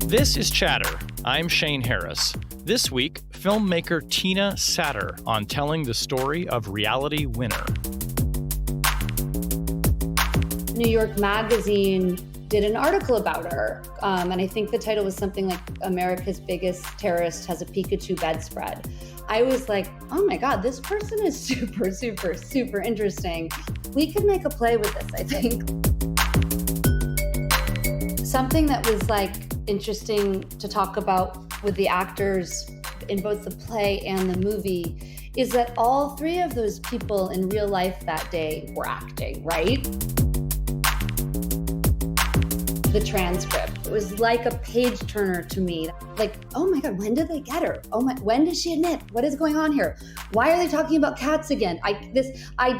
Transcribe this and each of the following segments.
This is Chatter. I'm Shane Harris. This week, filmmaker Tina Satter on telling the story of Reality Winner. New York Magazine did an article about her, and I think the title was something like "America's Biggest Terrorist Has a Pikachu Bedspread." I was like, oh my God, this person is super, super, super interesting. We could make a play with this, I think. Something that was like interesting to talk about with the actors in both the play and the movie is that all three of those people in real life that day were acting, right? The transcript, it was like a page turner to me. Like, oh my God, when did they get her? When did she admit? What is going on here? Why are they talking about cats again? I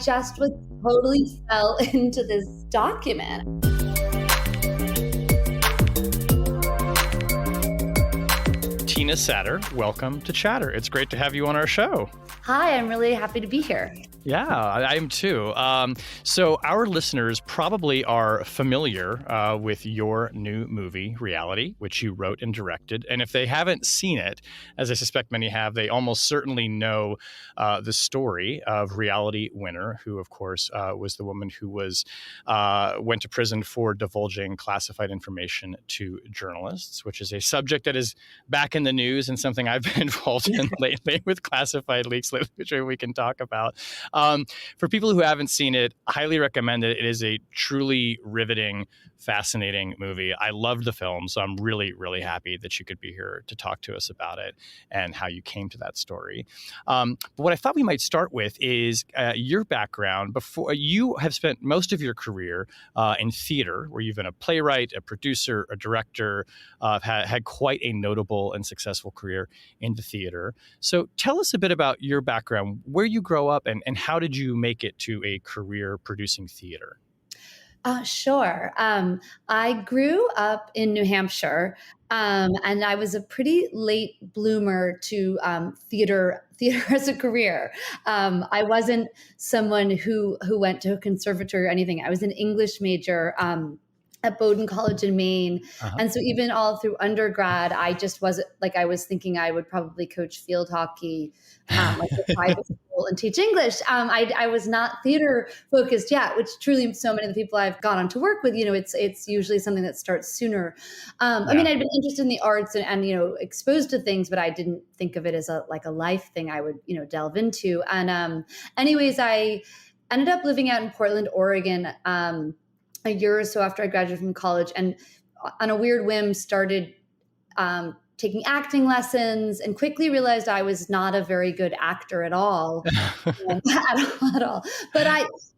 just was totally fell into this document. Tina Satter, welcome to Chatter. It's great to have you on our show. Hi, I'm really happy to be here. Yeah, I am too. So our listeners probably are familiar with your new movie, Reality, which you wrote and directed. And if they haven't seen it, as I suspect many have, they almost certainly know the story of Reality Winner, who, of course, was the woman who went to prison for divulging classified information to journalists, which is a subject that is back in the news and something I've been involved in lately with classified leaks, which we can talk about. For people who haven't seen it, highly recommend it. It is a truly riveting, fascinating movie. I loved the film, so I'm really, really happy that you could be here to talk to us about it and how you came to that story. But what I thought we might start with is your background. Before you have spent most of your career in theater, where you've been a playwright, a producer, a director, had quite a notable and successful career in the theater. So tell us a bit about your background, where you grow up, and how did you make it to a career producing theater? Sure. I grew up in New Hampshire, and I was a pretty late bloomer to theater as a career. I wasn't someone who went to a conservatory or anything. I was an English major at Bowdoin College in Maine. Uh-huh. And so even all through undergrad, I just wasn't like, I was thinking I would probably coach field hockey, like a private school and teach English. I was not theater focused yet, which truly so many of the people I've gone on to work with, it's usually something that starts sooner. I mean, I'd been interested in the arts and exposed to things, but I didn't think of it as a life thing I would, delve into. And anyways, I ended up living out in Portland, Oregon, a year or so after I graduated from college, and on a weird whim started taking acting lessons and quickly realized I was not a very good actor at all. At all. But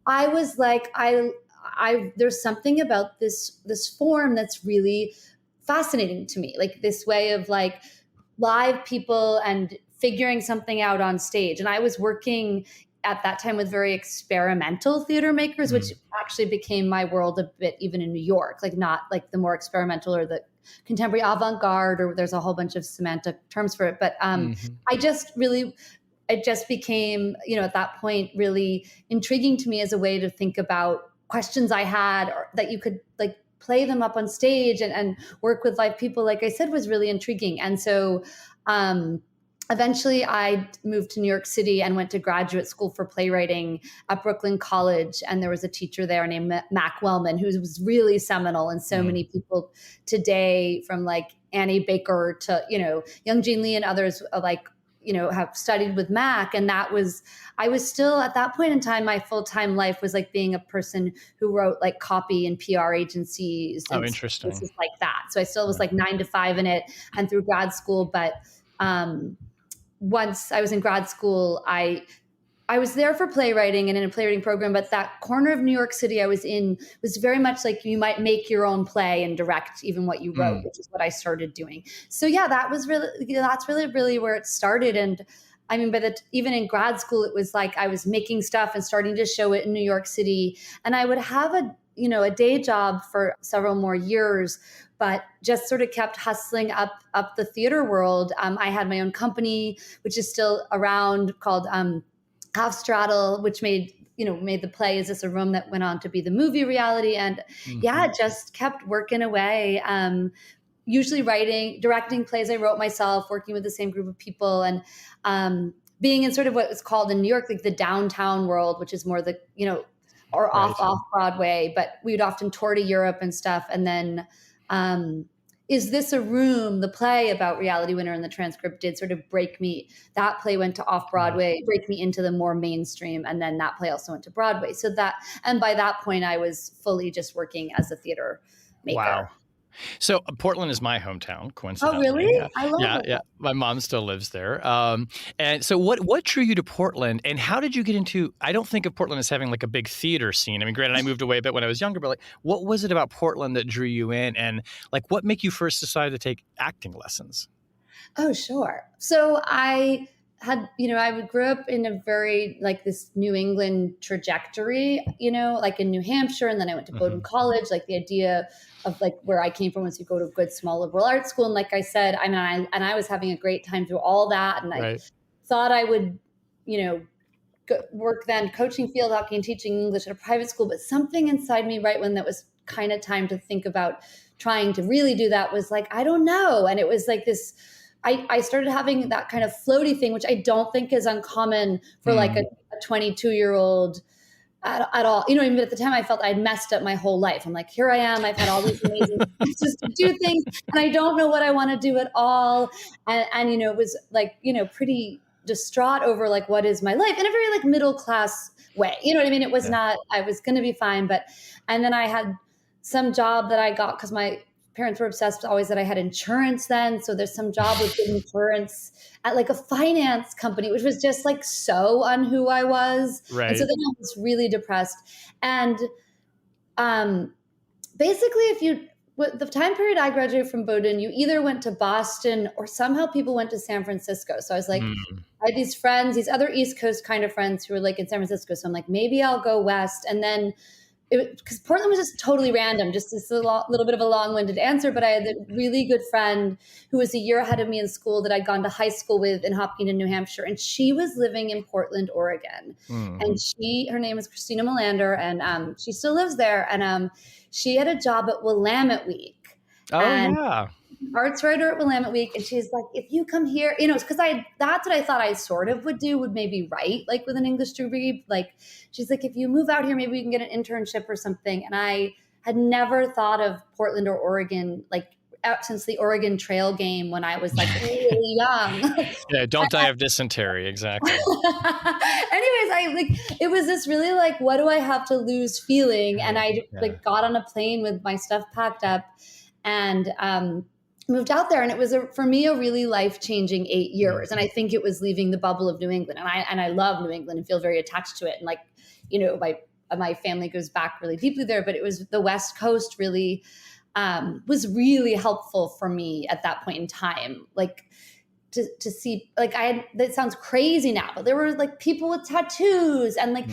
I was like, there's something about this form that's really fascinating to me, like this way of like live people and figuring something out on stage. And I was working at that time with very experimental theater makers, which actually became my world a bit even in New York, like not like the more experimental or the contemporary avant-garde, or there's a whole bunch of semantic terms for it. But it just became, at that point really intriguing to me as a way to think about questions I had, or that you could like play them up on stage and work with live people, like I said, was really intriguing. And so, eventually, I moved to New York City and went to graduate school for playwriting at Brooklyn College. And there was a teacher there named Mac Wellman, who was really seminal. And so many people today, from like Annie Baker to, Young Jean Lee and others, have studied with Mac. And I was still at that point in time, my full-time life was like being a person who wrote like copy and PR agencies. Oh, interesting. Places like that. So I still was like 9 to 5 in it and through grad school. But once I was in grad school, I was there for playwriting and in a playwriting program, but that corner of New York City I was in was very much like you might make your own play and direct even what you wrote, which is what I started doing. So yeah, that's really where it started. And I mean, even in grad school, it was like I was making stuff and starting to show it in New York City. And I would have a day job for several more years, but just sort of kept hustling up the theater world. I had my own company, which is still around, called Half Straddle, which made the play Is This a Room that went on to be the movie Reality. And just kept working away. usually directing plays I wrote myself, working with the same group of people, and being in sort of what is called in New York, like the downtown world, which is more the, or Right. off Broadway, but we would often tour to Europe and stuff. And then Is This a Room, the play about Reality Winner and the Transcript, did sort of break me. That play went to off Broadway, break me into the more mainstream. And then that play also went to Broadway. And by that point, I was fully just working as a theater maker. Wow. So Portland is my hometown, coincidentally. Oh, really? I love it. Yeah. My mom still lives there. And so what drew you to Portland, and how did you get into, I don't think of Portland as having like a big theater scene. I mean, granted, I moved away a bit when I was younger, but like, what was it about Portland that drew you in? And like, what made you first decide to take acting lessons? Oh, sure. So I grew up in a very like this New England trajectory, like in New Hampshire. And then I went to Bowdoin College, like the idea of like where I came from was you go to a good small liberal arts school. And like I said, I was having a great time through all that. And I thought I would, work then coaching field hockey and teaching English at a private school. But something inside me right when that was kind of time to think about trying to really do that was like, I don't know. And it was like this, I started having that kind of floaty thing, which I don't think is uncommon for like a 22-year-old at all. Even at the time I felt I'd messed up my whole life. I'm like, here I am. I've had all these amazing chances to do things and I don't know what I want to do at all. And it was like, pretty distraught over like, what is my life in a very like middle class way. You know what I mean? It was not, I was going to be fine. And then I had some job that I got because my parents were obsessed always that I had insurance then. So there's some job with insurance at like a finance company, which was just like so on who I was. Right. And so then I was really depressed. And basically the time period I graduated from Bowdoin, you either went to Boston or somehow people went to San Francisco. So I was like, I had these friends, these other East Coast kind of friends who were like in San Francisco. So I'm like, maybe I'll go West. And then because Portland was just totally random, just this little bit of a long-winded answer. But I had a really good friend who was a year ahead of me in school that I'd gone to high school with in Hopkinton, New Hampshire. And she was living in Portland, Oregon. And her name is Christina Melander, and she still lives there. And she had a job at Willamette Week. Yeah. Arts writer at Willamette Week. And she's like, if you come here, because that's what I thought I sort of would do, would maybe write like with an English degree. Like, she's like, if you move out here, maybe we can get an internship or something. And I had never thought of Portland or Oregon, like since the Oregon Trail game when I was like really young. Yeah, don't die of dysentery. Exactly. Anyways, it was this really like, what do I have to lose feeling? And I like got on a plane with my stuff packed up and moved out there. And it was for me a really life-changing 8 years. And I think it was leaving the bubble of New England. And I love New England and feel very attached to it. And like, my family goes back really deeply there, but it was the West Coast really was really helpful for me at that point in time. Like to see, like that sounds crazy now, but there were like people with tattoos and like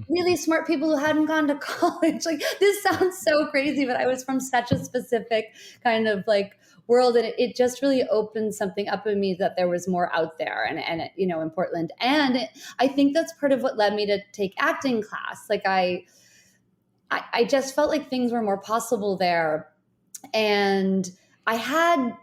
really smart people who hadn't gone to college. Like this sounds so crazy, but I was from such a specific kind of like world. And it just really opened something up in me that there was more out there and in Portland. And I think that's part of what led me to take acting class. Like I just felt like things were more possible there. And I had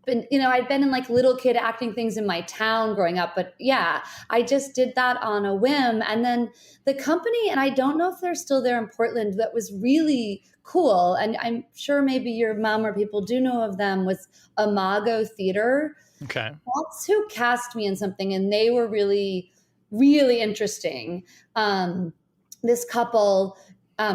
been, I'd been in like little kid acting things in my town growing up, but yeah, I just did that on a whim. And then the company, and I don't know if they're still there in Portland, that was really cool. And I'm sure maybe your mom or people do know of them, was Imago Theater. Okay. That's who cast me in something. And they were really, really interesting. This couple,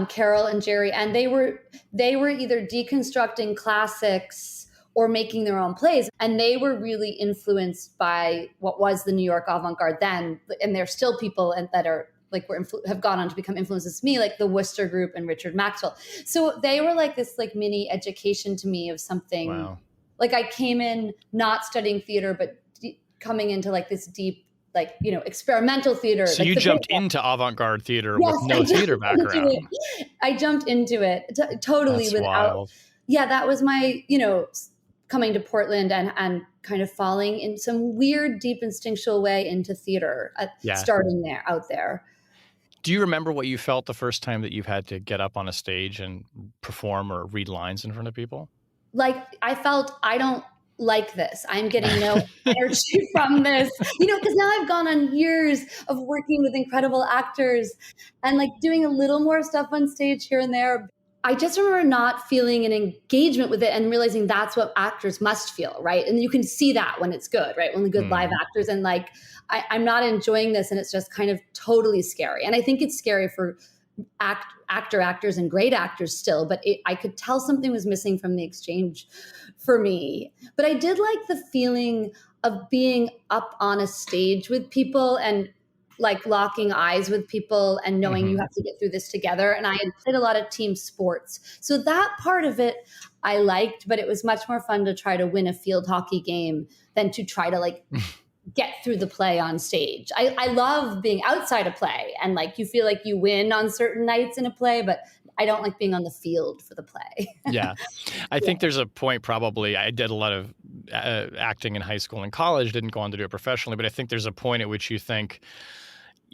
Carol and Jerry, and they were either deconstructing classics or making their own plays. And they were really influenced by what was the New York avant-garde then. And there's still people that are like have gone on to become influences to me, like the Worcester Group and Richard Maxwell. So they were like this like mini education to me of something. Wow. Like I came in not studying theater, but coming into like this deep, like, experimental theater. So like you jumped into avant-garde theater with no theater background. I jumped into it totally That's without. Wild. Yeah, that was my, coming to Portland and kind of falling in some weird, deep instinctual way into theater, starting out there. Do you remember what you felt the first time that you've had to get up on a stage and perform or read lines in front of people? like I felt I don't like this. I'm getting no energy from this, because now I've gone on years of working with incredible actors and like doing a little more stuff on stage here and there. I just remember not feeling an engagement with it and realizing that's what actors must feel, right? And you can see that when it's good, right? When the good live actors and like, I'm not enjoying this and it's just kind of totally scary. And I think it's scary for actors and great actors still, but I could tell something was missing from the exchange for me. But I did like the feeling of being up on a stage with people and like locking eyes with people and knowing you have to get through this together. And I played a lot of team sports. So that part of it I liked, but it was much more fun to try to win a field hockey game than to try to like get through the play on stage. I love being outside a play and like you feel like you win on certain nights in a play, but I don't like being on the field for the play. Yeah. I think there's a point probably, I did a lot of acting in high school and college, didn't go on to do it professionally, but I think there's a point at which you think,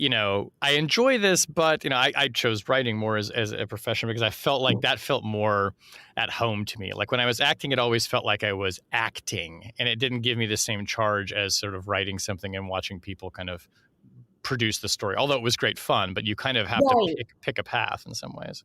I enjoy this, but, I chose writing more as a profession because I felt like that felt more at home to me. Like when I was acting, it always felt like I was acting and it didn't give me the same charge as sort of writing something and watching people kind of produce the story. Although it was great fun, but you kind of have to pick a path in some ways.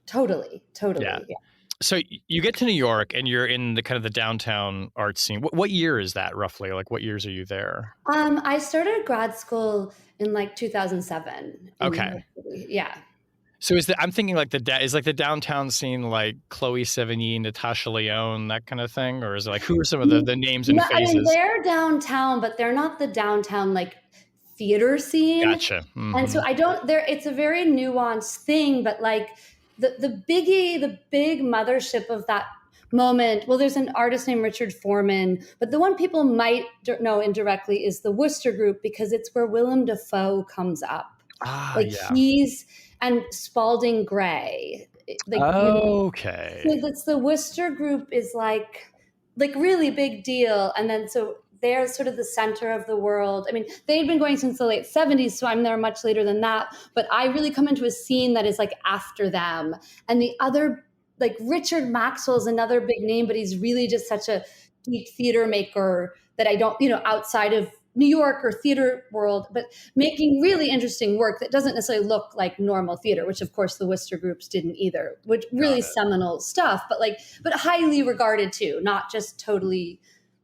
Totally. Yeah. Yeah. So you get to New York and you're in the kind of the downtown art scene. What year is that roughly? Like what years are you there? I started grad school in like 2007. Okay. Yeah. So I'm thinking like is like the downtown scene like Chloe Sevigny, Natasha Lyonne, that kind of thing? Or is it like, who are some of the names and faces? I mean, they're downtown, but they're not the downtown like theater scene. Gotcha. Mm-hmm. And so it's a very nuanced thing, but like the big mothership of that moment, well, there's an artist named Richard Foreman, but the one people might know indirectly is the Wooster Group because it's where Willem Dafoe comes up. He's and Spalding Gray. Like, okay. So that's the Wooster Group is like really big deal. And then so they're sort of the center of the world. I mean, they'd been going since the late 70s, so I'm there much later than that. But I really come into a scene that is like after them. And the other, like Richard Maxwell is another big name, but he's really just such a deep theater maker that I don't, outside of New York or theater world, but making really interesting work that doesn't necessarily look like normal theater, which of course the Wooster Groups didn't either, which really seminal stuff, but highly regarded too, not just totally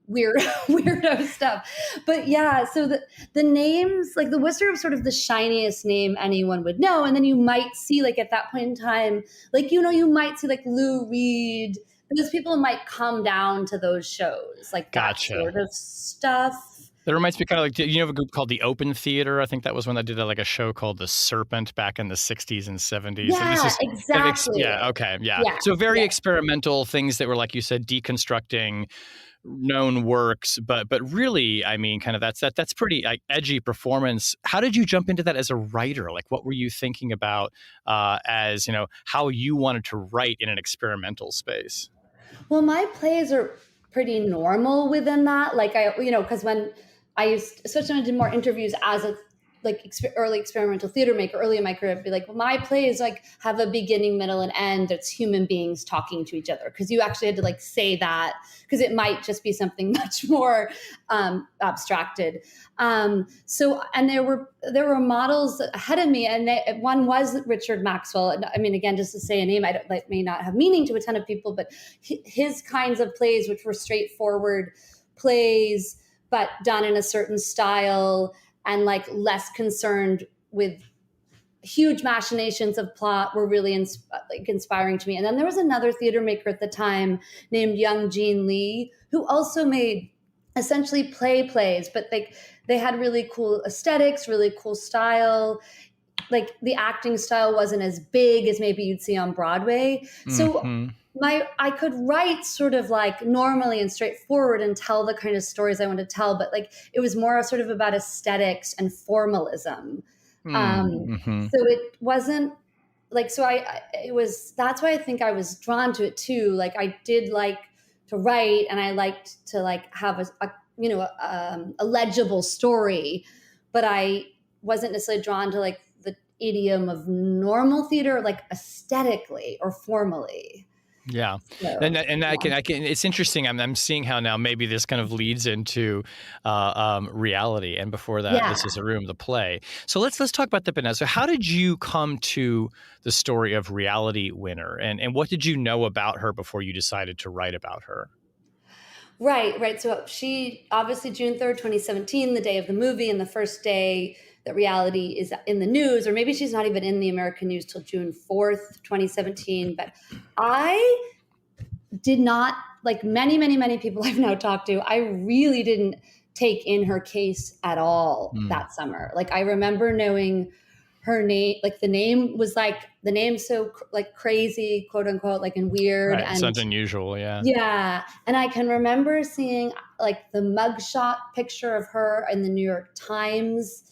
weirdo stuff. But yeah, so the names, like the Wooster is sort of the shiniest name anyone would know. And then you might see like at that point in time, like, you might see like Lou Reed, those people might come down to those shows, like that sort of stuff. That reminds me kind of like, you have a group called the Open Theater. I think that was when I did like a show called The Serpent back in the 60s and 70s. Yeah, exactly. So very experimental things that were, like you said, deconstructing known works, but really, I mean, kind of that's pretty edgy performance. How did you jump into that as a writer? Like, what were you thinking about as, how you wanted to write in an experimental space? Well, my plays are pretty normal within that. Like because when especially when I did more interviews as a early experimental theater maker early in my career, I'd be like, well, my plays like have a beginning, middle, and end. It's human beings talking to each other, because you actually had to like say that, because it might just be something much more abstracted. So, and there were models ahead of me, and one was Richard Maxwell. And I mean, again, just to say a name, may not have meaning to a ton of people, but his kinds of plays, which were straightforward plays, but done in a certain style, and like less concerned with huge machinations of plot, were really inspiring to me. And then there was another theater maker at the time named Young Jean Lee, who also made essentially plays, but they had really cool aesthetics, really cool style. Like the acting style wasn't as big as maybe you'd see on Broadway. So I could write sort of like normally and straightforward and tell the kind of stories I want to tell, but like it was more sort of about aesthetics and formalism. So it wasn't like, that's why I think I was drawn to it too. Like I did like to write, and I liked to like have a legible story, but I wasn't necessarily drawn to like the idiom of normal theater, like aesthetically or formally. Yeah. So, And yeah. I can, it's interesting. I'm seeing how now maybe this kind of leads into reality. And before that, Yeah. This Is a Room, the play. So let's talk about that. But now, so how did you come to the story of Reality Winner, and what did you know about her before you decided to write about her? Right. So she obviously June 3rd, 2017, the day of the movie, and the first day that Reality is in the news, or maybe she's not even in the American news till June 4th, 2017. But I did not, like many people I've now talked to, I really didn't take in her case at all Hmm. that summer. Like I remember knowing her name, like the name was like the name so like crazy, quote unquote, like and weird. Right. And Something unusual. Yeah. yeah. And I can remember seeing like the mugshot picture of her in the New York Times.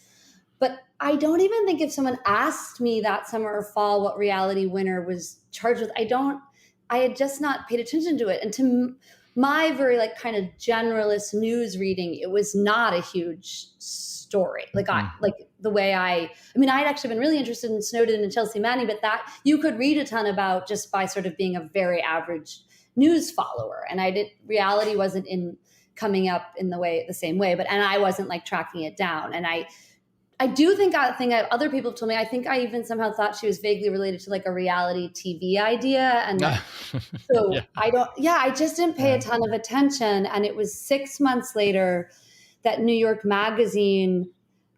But I don't even think if someone asked me that summer or fall what Reality Winner was charged with, I had just not paid attention to it. And to my very like kind of generalist news reading, it was not a huge story. Like the way I mean, I'd actually been really interested in Snowden and Chelsea Manning, but that you could read a ton about just by sort of being a very average news follower. And reality wasn't in coming up in the same way, and I wasn't like tracking it down. And I do think other people have told me, I think I even somehow thought she was vaguely related to like a reality TV idea. And that, Yeah. so I just didn't pay a ton of attention. And it was 6 months later that New York Magazine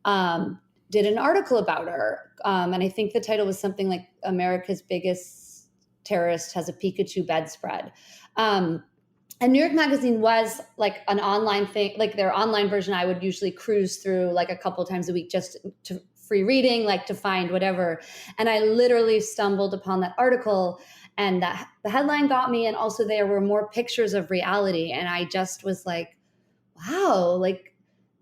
did an article about her. And I think the title was something like America's Biggest Terrorist Has a Pikachu Bedspread. And New York Magazine was like an online thing, like their online version. I would usually cruise through like a couple times a week just to free reading, like to find whatever. And I literally stumbled upon that article, and the headline got me. And also there were more pictures of Reality. And I just was like, wow, like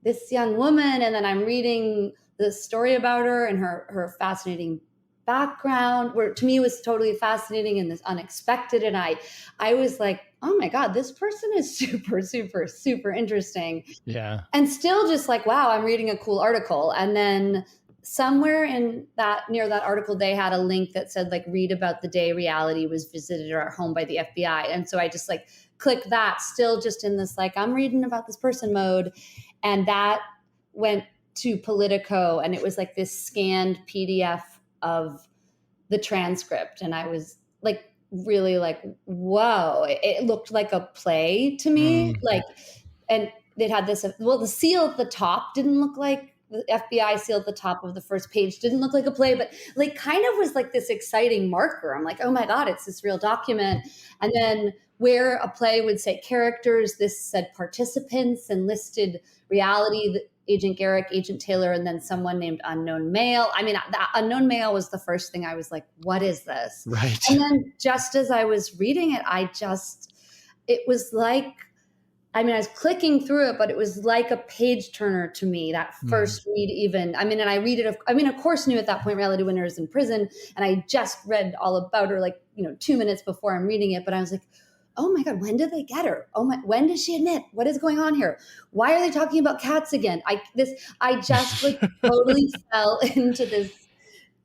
this young woman. And then I'm reading the story about her and her fascinating background, where to me was totally fascinating and this unexpected. And I was like, oh my God, this person is super interesting. Yeah. And still just like, wow, I'm reading a cool article. And then somewhere near that article, they had a link that said like, read about the day Reality was visited our home by the FBI. And so I just like clicked that, still just in this, like, I'm reading about this person mode. And that went to Politico, and it was like this scanned PDF of the transcript. And I was like, really like, whoa, it looked like a play to me. Like, and it had this, well, the seal at the top didn't look like the FBI seal at the top of the first page, didn't look like a play, but like kind of was like this exciting marker. I'm like, oh my God, it's this real document. And then where a play would say characters, this said participants and listed Reality, Agent Garrick, Agent Taylor, and then someone named Unknown Male. I mean, the Unknown Male was the first thing I was like, what is this? Right. And then just as I was reading it, it was like, I mean, I was clicking through it, but it was like a page turner to me, that first read even. I mean, and of course knew at that point Reality Winner is in prison. And I just read all about her, like, 2 minutes before I'm reading it. But I was like, oh my God, when did they get her? When did she admit? What is going on here? Why are they talking about cats again? I just like totally fell into this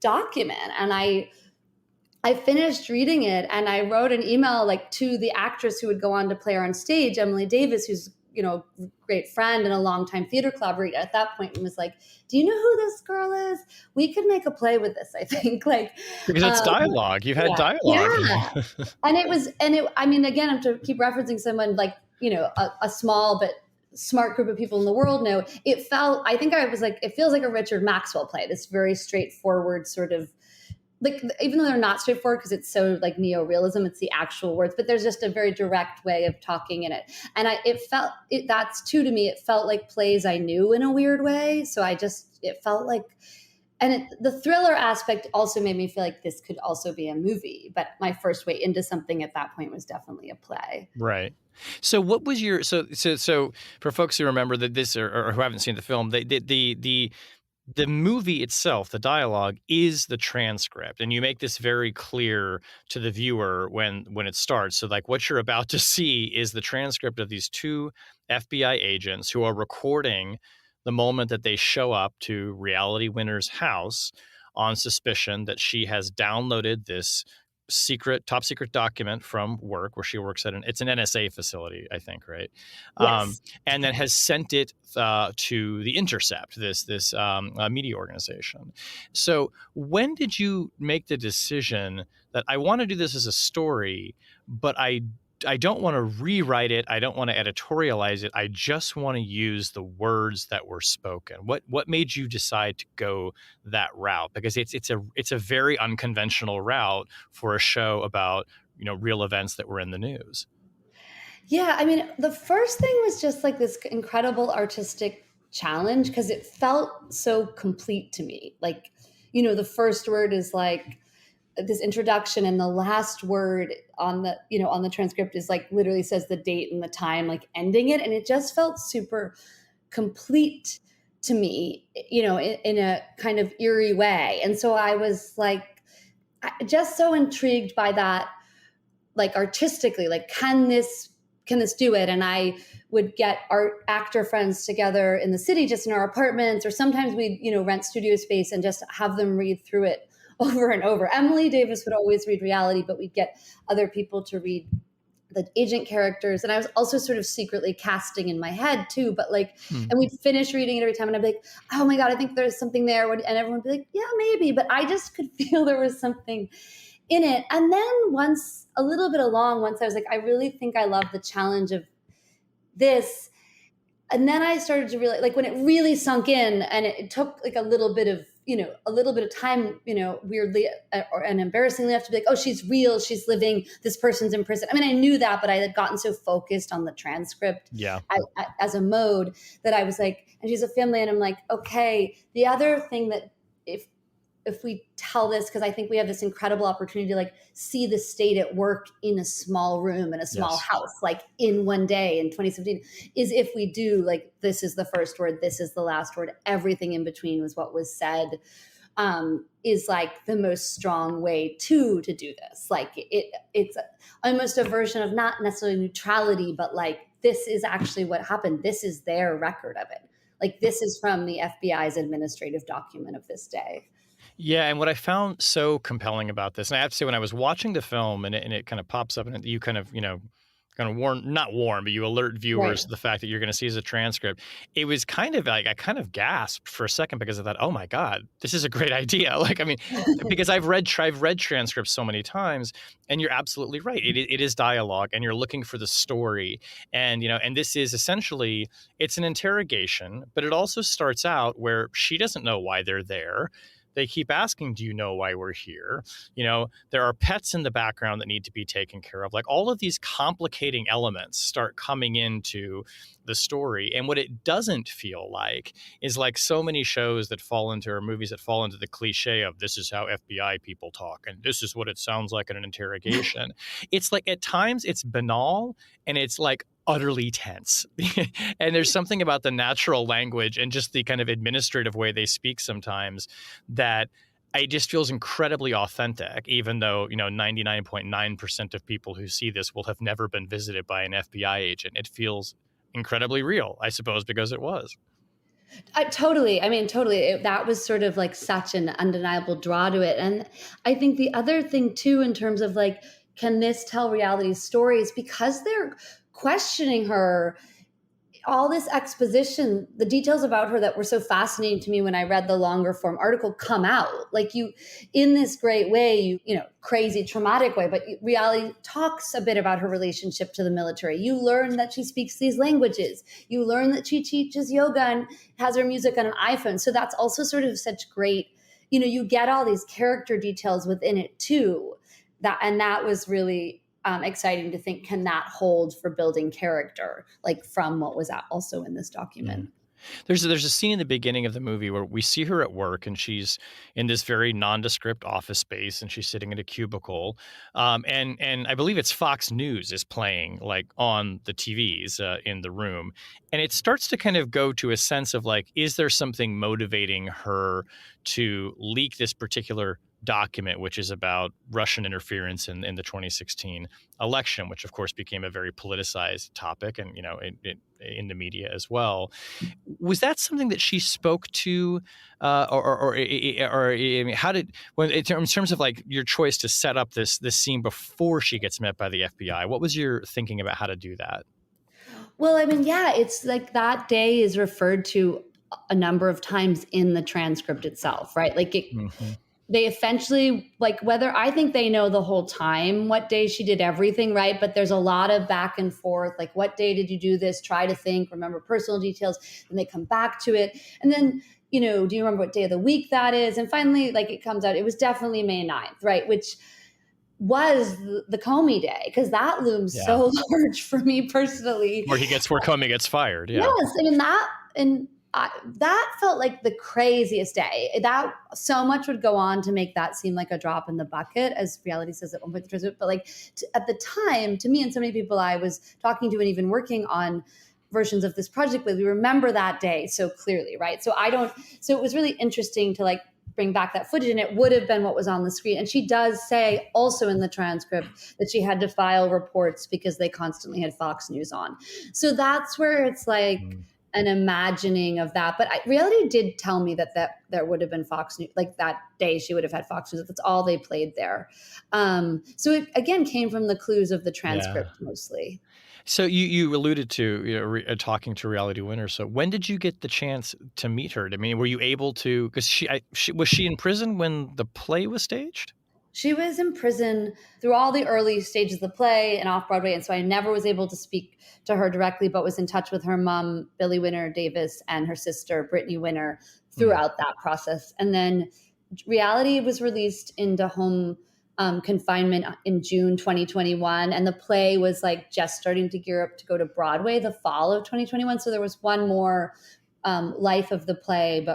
document. And I finished reading it, and I wrote an email like to the actress who would go on to play her on stage, Emily Davis, who's a great friend and a longtime theater collaborator at that point, and was like, do you know who this girl is? We could make a play with this, I think. Like, Because it's dialogue. You've had dialogue. Yeah. I mean, again, I'm to keep referencing someone like, a small but smart group of people in the world know. I think I was like, it feels like a Richard Maxwell play, this very straightforward sort of, like, even though they're not straightforward because it's so like neo-realism, it's the actual words, but there's just a very direct way of talking in it. And that's too, to me, it felt like plays I knew in a weird way. So it felt like, and the thriller aspect also made me feel like this could also be a movie. But my first way into something at that point was definitely a play. Right. So what was your, so for folks who remember that this, or who haven't seen the film, the movie itself, the dialogue is the transcript, and you make this very clear to the viewer when it starts. So like what you're about to see is the transcript of these two FBI agents who are recording the moment that they show up to Reality Winner's house on suspicion that she has downloaded this top secret document from work where she works it's an NSA facility, I think, right? Yes. And then has sent it to The Intercept, this media organization. So when did you make the decision that I want to do this as a story, but I don't want to rewrite it. I don't want to editorialize it. I just want to use the words that were spoken. What made you decide to go that route? Because it's a very unconventional route for a show about, real events that were in the news. Yeah, I mean, the first thing was just like this incredible artistic challenge because it felt so complete to me. Like, the first word is like this introduction, and the last word on the transcript is like literally says the date and the time, like ending it, and it just felt super complete to me, in a kind of eerie way. And so I was like just so intrigued by that, like artistically, like can this do it? And I would get our actor friends together in the city, just in our apartments, or sometimes we'd rent studio space and just have them read through it over and over. Emily Davis would always read reality, but we'd get other people to read the agent characters. And I was also sort of secretly casting in my head too, but like, and we'd finish reading it every time and I'd be like, oh my God, I think there's something there. And everyone would be like, yeah, maybe. But I just could feel there was something in it. And then once a little bit along, once I was like, I really think I love the challenge of this. And then I started to realize, like when it really sunk in, and it took like a little bit of time, weirdly and embarrassingly enough to be like, oh, she's real, she's living, this person's in prison. I mean, I knew that, but I had gotten so focused on the transcript as a mode that I was like, and she's a family, and I'm like, okay. The other thing that if we tell this, because I think we have this incredible opportunity to like see the state at work in a small room in a small house, like in one day in 2017, is if we do like, this is the first word, this is the last word, everything in between was what was said, is like the most strong way to do this. Like it's almost a version of not necessarily neutrality, but like, this is actually what happened. This is their record of it. Like this is from the FBI's administrative document of this day. Yeah, and what I found so compelling about this, and I have to say, when I was watching the film, and it kind of pops up, and you kind of, not warn, but you alert viewers to the fact that you're going to see as a transcript. It was kind of like, I kind of gasped for a second because I thought, oh my God, this is a great idea. Like, I mean, because I've read transcripts so many times, and you're absolutely right. It is dialogue, and you're looking for the story. And, and this is essentially, it's an interrogation, but it also starts out where she doesn't know why they're there. They keep asking, do you know why we're here? There are pets in the background that need to be taken care of. Like all of these complicating elements start coming into the story. And what it doesn't feel like is like so many shows that fall into, or movies that fall into the cliche of, this is how FBI people talk, and this is what it sounds like in an interrogation. It's like at times it's banal, and it's like utterly tense. And there's something about the natural language and just the kind of administrative way they speak sometimes that it just feels incredibly authentic, even though, 99.9% of people who see this will have never been visited by an FBI agent. It feels incredibly real, I suppose, because it was. Totally. That was sort of like such an undeniable draw to it. And I think the other thing too, in terms of like, can this tell reality stories? Because they're questioning her, all this exposition, the details about her that were so fascinating to me when I read the longer form article come out. Like you, in this great way, crazy, traumatic way, but reality talks a bit about her relationship to the military. You learn that she speaks these languages. You learn that she teaches yoga and has her music on an iPhone. So that's also sort of such great, you get all these character details within it too. That was really exciting to think, can that hold for building character, like from what was also in this document? There's a scene in the beginning of the movie where we see her at work, and she's in this very nondescript office space, and she's sitting in a cubicle. And I believe it's Fox News is playing like on the TVs in the room. And it starts to kind of go to a sense of like, is there something motivating her to leak this particular document, which is about Russian interference in the 2016 election, which of course became a very politicized topic, and in the media as well. Was that something that she spoke to, or I mean, how did, when in terms of like your choice to set up this scene before she gets met by the FBI? What was your thinking about how to do that? Well, I mean, yeah, it's like that day is referred to a number of times in the transcript itself, right? Like Mm-hmm. they eventually, like, whether I think they know the whole time what day she did everything, right? But there's a lot of back and forth, like, what day did you do this? Try to think, remember personal details, and they come back to it. And then, do you remember what day of the week that is? And finally, like, it comes out, it was definitely May 9th, right? Which was the Comey day, because that looms Yeah. so large for me personally. Where Comey gets fired. Yeah. Yes, I mean that felt like the craziest day. That so much would go on to make that seem like a drop in the bucket, as reality says at one point. But like at the time, to me and so many people I was talking to and even working on versions of this project with, we remember that day so clearly, right? So it was really interesting to like bring back that footage, and it would have been what was on the screen. And she does say also in the transcript that she had to file reports because they constantly had Fox News on. So that's where it's like an imagining of that. But reality did tell me that there would have been Fox News, like that day she would have had Fox News. That's all they played there. So it again came from the clues of the transcript mostly. So you alluded to talking to Reality Winner. So when did you get the chance to meet her? I mean, were you able to? Because was she in prison when the play was staged? She was in prison through all the early stages of the play and off Broadway, and so I never was able to speak to her directly, but was in touch with her mom, Billie Winner Davis, and her sister, Brittany Winner, throughout that process. And then Reality was released into home confinement in June 2021, and the play was like just starting to gear up to go to Broadway the fall of 2021. So there was one more life of the play,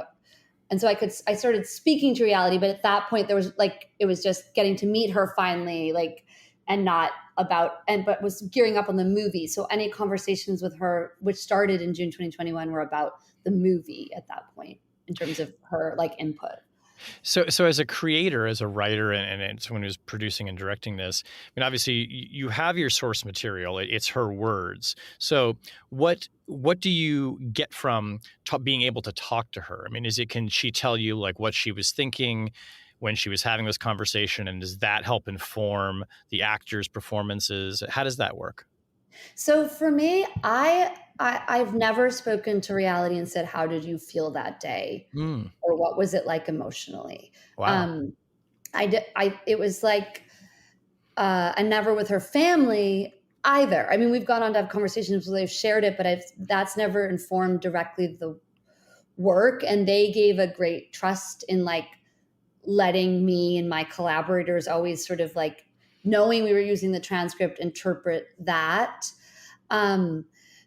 and so I started speaking to Reality, but at that point there was like, it was just getting to meet her finally, like, and not about, but was gearing up on the movie. So any conversations with her, which started in June 2021, were about the movie at that point in terms of her like input. So as a creator, as a writer, and someone who's producing and directing this, I mean, obviously you have your source material. It's her words. So what do you get from being able to talk to her? I mean, can she tell you like what she was thinking when she was having this conversation, and does that help inform the actors' performances? How does that work? So for me, I've never spoken to Reality and said, "How did you feel that day?" Or what was it like emotionally? Wow. It was like, and never with her family either. I mean, we've gone on to have conversations where they've shared it, but that's never informed directly the work. And they gave a great trust in like letting me and my collaborators always sort of like, knowing we were using the transcript, interpret that.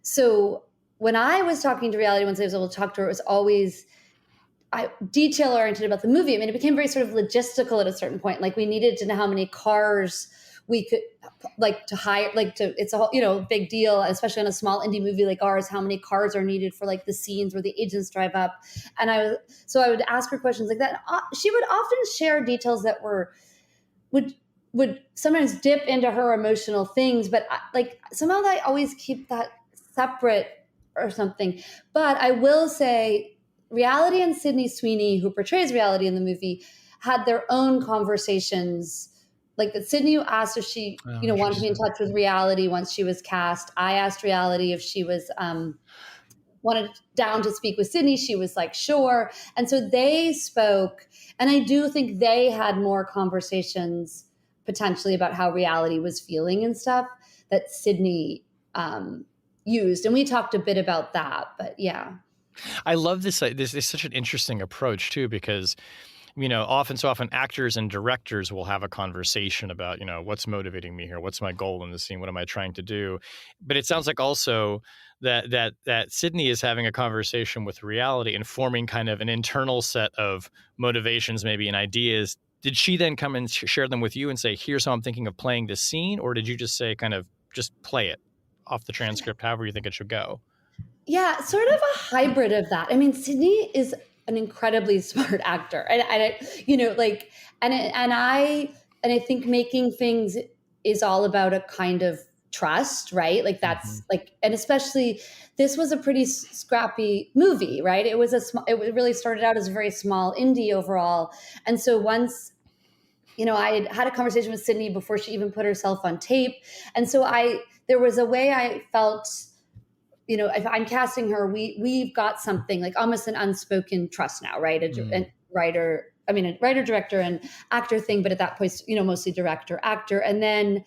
So when I was talking to Reality, once I was able to talk to her, it was always detail oriented about the movie. I mean, it became very sort of logistical at a certain point. Like we needed to know how many cars we could like to hire, it's a whole, big deal, especially on a small indie movie like ours, how many cars are needed for like the scenes where the agents drive up. And I would ask her questions like that. She would often share details that would sometimes dip into her emotional things, but like somehow I always keep that separate or something. But I will say Reality and Sydney Sweeney, who portrays Reality in the movie, had their own conversations. Like that Sydney asked if she, wanted to be in touch with Reality once she was cast. I asked Reality if she was wanted down to speak with Sydney. She was like, sure. And so they spoke. And I do think they had more conversations potentially about how Reality was feeling and stuff that Sydney used. And we talked a bit about that, but yeah. I love this. This is such an interesting approach too, because often actors and directors will have a conversation about, what's motivating me here? What's my goal in the scene? What am I trying to do? But it sounds like also that Sydney is having a conversation with Reality and forming kind of an internal set of motivations, maybe, and ideas. Did she then come and share them with you and say, here's how I'm thinking of playing this scene? Or did you just say, kind of just play it off the transcript, however you think it should go? Yeah, sort of a hybrid of that. I mean, Sydney is an incredibly smart actor. And I think making things is all about a kind of trust, right? Like Mhm. that's like, and especially this was a pretty scrappy movie, right? It really started out as a very small indie overall. And so once, I had a conversation with Sydney before she even put herself on tape. And so there was a way I felt, if I'm casting her, we've got something like almost an unspoken trust now, right? Mm. A writer, director, and actor thing, but at that point, mostly director, actor. And then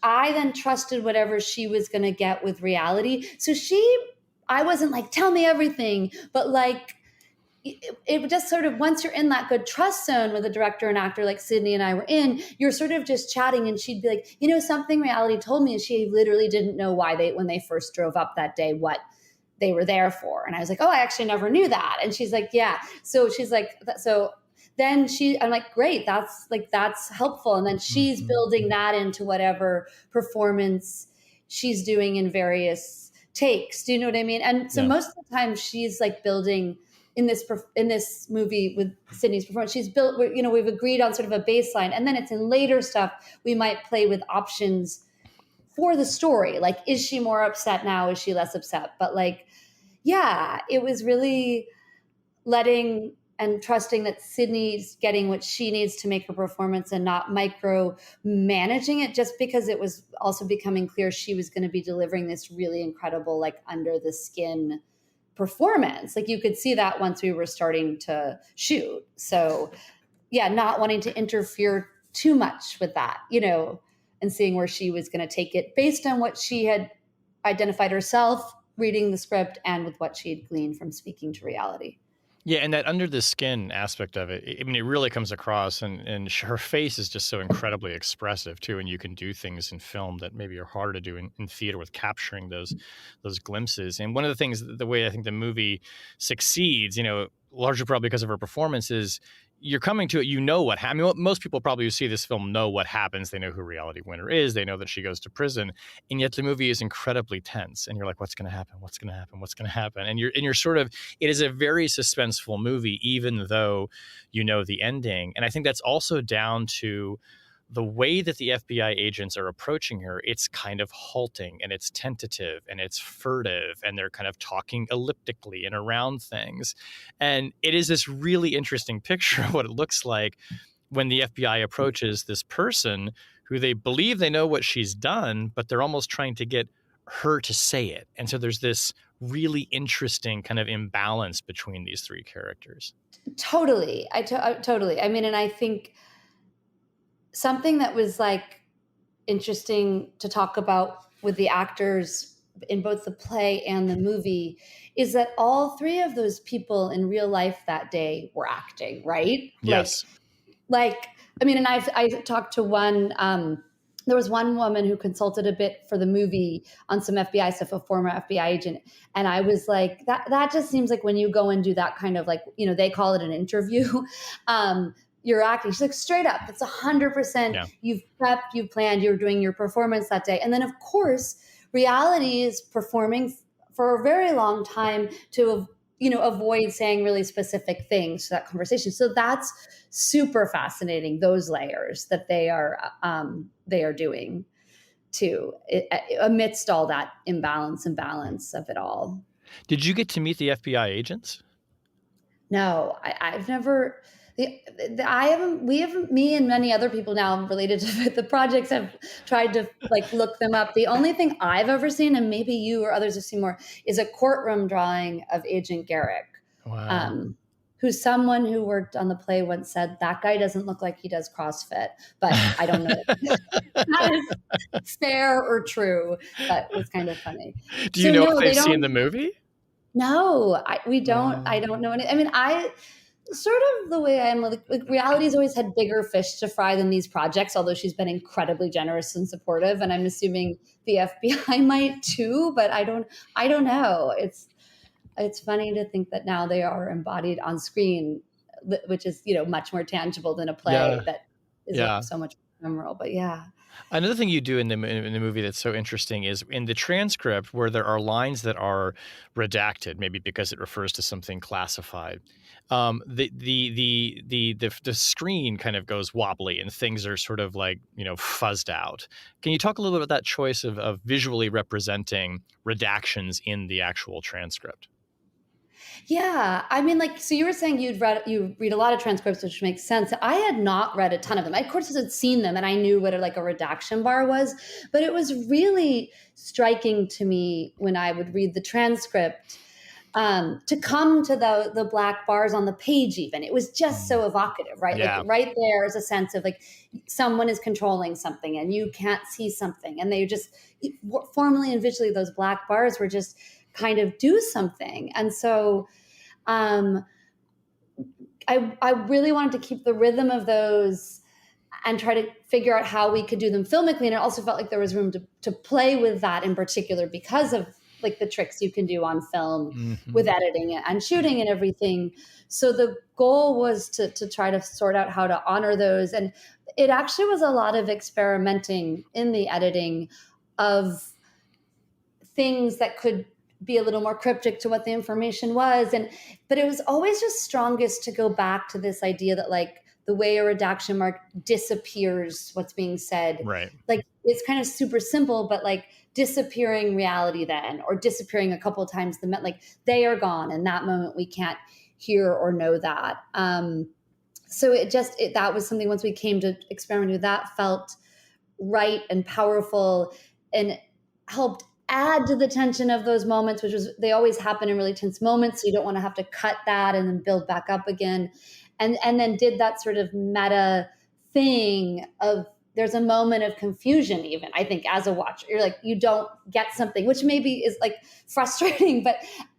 I then trusted whatever she was going to get with reality. So I wasn't like, tell me everything, but like, it just sort of, once you're in that good trust zone with a director and actor like Sydney and I were in, you're sort of just chatting, and she'd be like, something reality told me, and she literally didn't know why when they first drove up that day, what they were there for. And I was like, oh, I actually never knew that. And she's like, yeah. So she's like, so then I'm like, great, that's helpful. And then she's Mhm. building that into whatever performance she's doing in various takes. Do you know what I mean? And so Yeah. most of the time she's like building in this movie with Sydney's performance, she's built, we've agreed on sort of a baseline, and then it's in later stuff we might play with options for the story. Like, is she more upset now? Is she less upset? But like, yeah, it was really letting and trusting that Sydney's getting what she needs to make her performance and not micro managing it, just because it was also becoming clear she was going to be delivering this really incredible, like under the skin performance. Like you could see that once we were starting to shoot. So yeah, not wanting to interfere too much with that, and seeing where she was going to take it based on what she had identified herself reading the script and with what she had gleaned from speaking to reality. Yeah, and that under the skin aspect of it, I mean, it really comes across, and her face is just so incredibly expressive too. And you can do things in film that maybe are harder to do in theater with capturing those glimpses. And one of the things, the way I think the movie succeeds, largely probably because of her performance, is you're coming to it, what I mean, most people probably who see this film know what happens. They know who Reality Winner is. They know that she goes to prison, and yet the movie is incredibly tense. And you're like, what's going to happen? What's going to happen? What's going to happen? And you're sort of, it is a very suspenseful movie, even though you know the ending. And I think that's also down to the way that the FBI agents are approaching her. It's kind of halting, and it's tentative, and it's furtive, and they're kind of talking elliptically and around things. And it is this really interesting picture of what it looks like when the FBI approaches this person who they believe they know what she's done, but they're almost trying to get her to say it. And so there's this really interesting kind of imbalance between these three characters. Totally. Totally. I mean, and I think something that was like interesting to talk about with the actors in both the play and the movie is that all three of those people in real life that day were acting, right? Yes. I mean, and I talked to one, there was one woman who consulted a bit for the movie on some FBI stuff, a former FBI agent. And I was like, that just seems like when you go and do that kind of like, they call it an interview. You're acting. She's like, straight up, it's 100%. Yeah. You've prepped, you've planned, you're doing your performance that day. And then of course, reality is performing for a very long time to, avoid saying really specific things to that conversation. So that's super fascinating, those layers that they are doing too, amidst all that imbalance and balance of it all. Did you get to meet the FBI agents? No, I've never. Me and many other people now related to the projects have tried to like look them up. The only thing I've ever seen, and maybe you or others have seen more, is a courtroom drawing of Agent Garrick. Wow. Who's someone who worked on the play once said, that guy doesn't look like he does CrossFit, but I don't know if that is fair or true. That was kind of funny. Do you know if they they've seen don't. the movie? No, we don't. I Wow. don't know any. I mean, I sort of the way I'm like reality's always had bigger fish to fry than these projects, although she's been incredibly generous and supportive, and I'm assuming the FBI might too, but I don't know. It's funny to think that now they are embodied on screen, which is, much more tangible than a play Yeah. that is Yeah. so much more memorable. But yeah. Another thing you do in the movie that's so interesting is in the transcript where there are lines that are redacted, maybe because it refers to something classified. The screen kind of goes wobbly and things are sort of like, fuzzed out. Can you talk a little bit about that choice of visually representing redactions in the actual transcript? Yeah, I mean, like, so you were saying you read a lot of transcripts, which makes sense. I had not read a ton of them. I, of course, had seen them, and I knew what like a redaction bar was, but it was really striking to me when I would read the transcript to come to the black bars on the page. Even it was just so evocative, right? Like Yeah. right there is a sense of like someone is controlling something, and you can't see something, and they just formally and visually those black bars were just kind of do something. And so um, I really wanted to keep the rhythm of those and try to figure out how we could do them filmically. And it also felt like there was room to play with that in particular because of like the tricks you can do on film with editing and shooting and everything. So the goal was to try to sort out how to honor those. And it actually was a lot of experimenting in the editing of things that could be a little more cryptic to what the information was. But it was always just strongest to go back to this idea that like the way a redaction mark disappears what's being said, Right. like it's kind of super simple, but like disappearing reality then, or disappearing a couple of times, like they are gone. In that moment, we can't hear or know that. So that was something, once we came to experiment with that, felt right and powerful and helped add to the tension of those moments, which was, they always happen in really tense moments. So you don't want to have to cut that and then build back up again. And then did that sort of meta thing of, there's a moment of confusion, even I think as a watcher, you're like, you don't get something, which maybe is like frustrating, but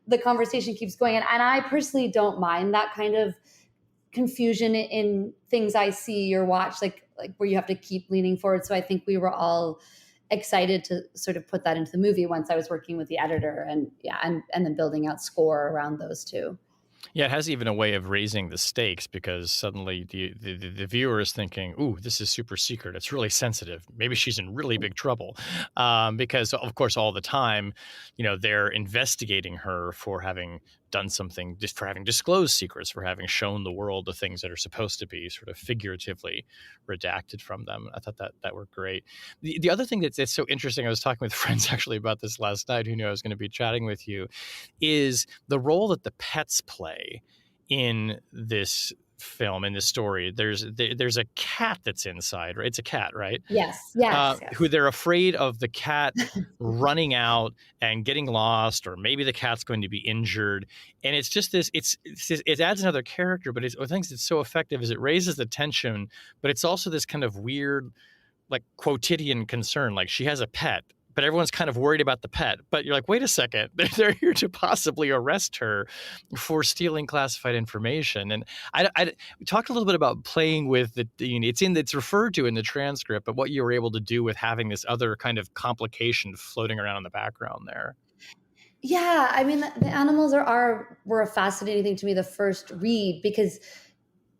the conversation keeps going. And I personally don't mind that kind of confusion in things I see or watch, like where you have to keep leaning forward. So I think we were all excited to sort of put that into the movie once I was working with the editor and then building out score around those two. Yeah, it has even a way of raising the stakes because suddenly the viewer is thinking, "Ooh, this is super secret. It's really sensitive. Maybe she's in really big trouble," because of course all the time, they're investigating her for having done something, just for having disclosed secrets, for having shown the world the things that are supposed to be sort of figuratively redacted from them. I thought that worked great. The other thing that's so interesting, I was talking with friends actually about this last night who knew I was going to be chatting with you, is the role that the pets play in this film, in this story. There's a cat that's inside, right? It's a cat, right? Yes. Who they're afraid of the cat running out and getting lost, or maybe the cat's going to be injured. And it's just this, it adds another character, but I think it's so effective is it raises the tension, but it's also this kind of weird, like quotidian concern. Like she has a pet, but everyone's kind of worried about the pet. But you're like, wait a second, they're here to possibly arrest her for stealing classified information. And we talked a little bit about playing with it's referred to in the transcript, but what you were able to do with having this other kind of complication floating around in the background there. Yeah, I mean, the animals were a fascinating thing to me the first read, because